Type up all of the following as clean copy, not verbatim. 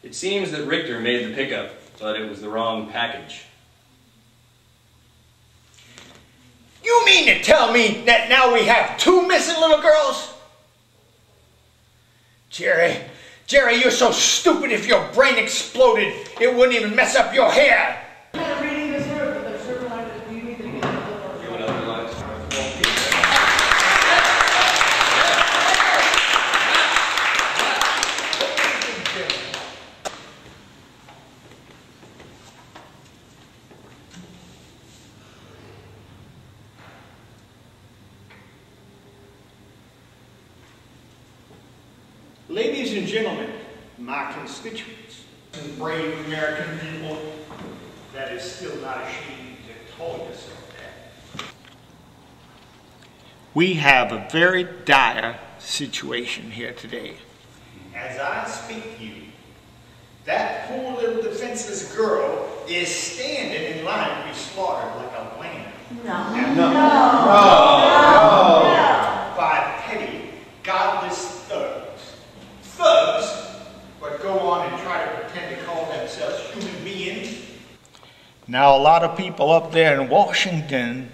It seems that Richter made the pickup, but it was the wrong package. You mean to tell me that now we have 2 missing little girls? Jerry, you're so stupid if your brain exploded, it wouldn't even mess up your hair. Ladies and gentlemen, my constituents, and brave American people that is still not ashamed to call yourself that. We have a very dire situation here today. As I speak to you, that poor little defenseless girl is standing in line to be slaughtered like a lamb. No. By petty, godless thugs. Thugs, but go on and try to pretend to call themselves human beings. Now, a lot of people up there in Washington,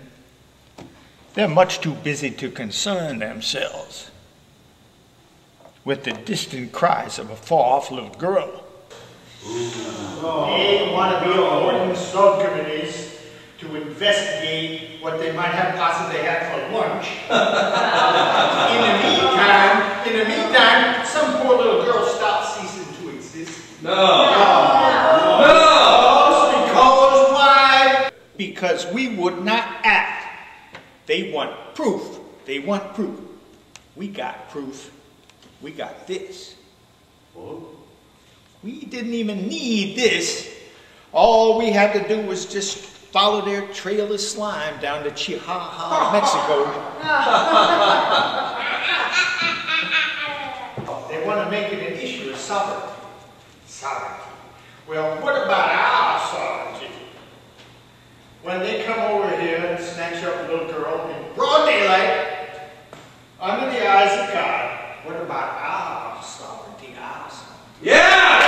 they're much too busy to concern themselves with the distant cries of a far-off little girl. They want to be on subcommittees to investigate what they might have possibly had for lunch. In the meantime, some poor little girl stopped ceasing to exist. No! Because why? Because we would not act. They want proof. They want proof. We got proof. We got this. We didn't even need this. All we had to do was just follow their trail of slime down to Chihuahua, Mexico. They want to make it an issue of sovereignty. Sovereignty. Well, what about our sovereignty? When they come over here and snatch up a little girl in broad daylight, under the eyes of God, what about our sovereignty? Our sovereignty? Yeah!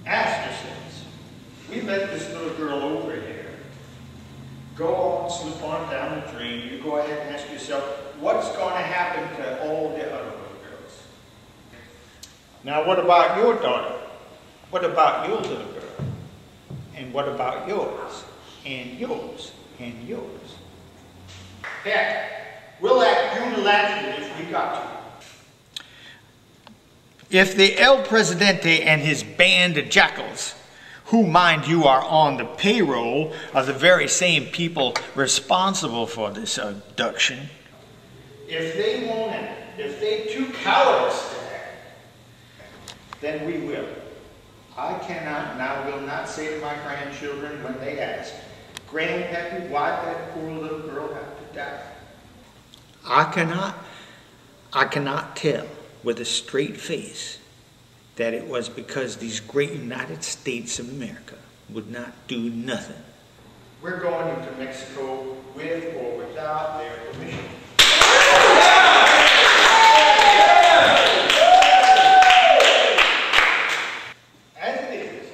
Ask yourselves, we let this little girl over here go on, slip on down the drain. You go ahead and ask yourself, what's going to happen to all the other little girls? Now, what about your daughter? What about your little girl? And what about yours? And yours? And yours? Heck, we'll act unilaterally if we got to. If the El Presidente and his band of jackals, who, mind you, are on the payroll of the very same people responsible for this abduction, if they won't act, if they're too cowardice to act, then we will. I cannot and I will not say to my grandchildren when they ask, Grandpappy, why'd that poor little girl have to die? I cannot tell with a straight face that it was because these great United States of America would not do nothing. We're going into Mexico with or without their permission. As it is,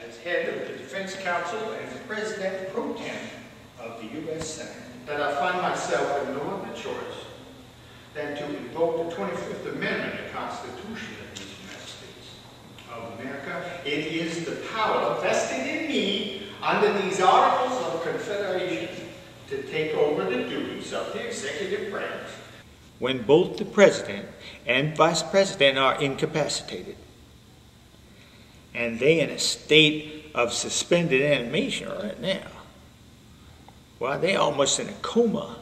as head of the Defense Council and President Pro Tem of the U.S. Senate, that I find myself in no other choice than to invoke the 25th Amendment of the Constitution of the United States of America. It is the power vested in me under these Articles of Confederation to take over the duties of the executive branch when both the President and Vice President are incapacitated, and they in a state of suspended animation right now. Why, they're almost in a coma.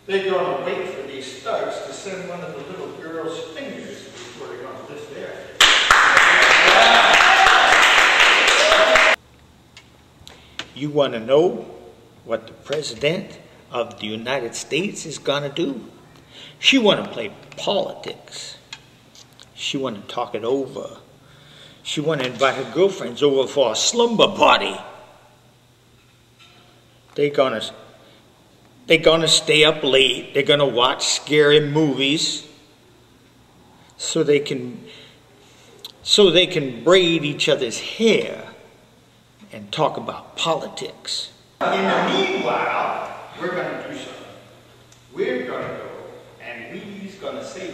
They're going to wait for these thugs to send one of the little girl's fingers before they're going to lift their hand. You want to know what the President of the United States is going to do? She want to play politics. She want to talk it over. She want to invite her girlfriends over for a slumber party. They're going to They're gonna stay up late. They're gonna watch scary movies so they can braid each other's hair and talk about politics. In the meanwhile, we're going to do something. We're going to go, and we's going to say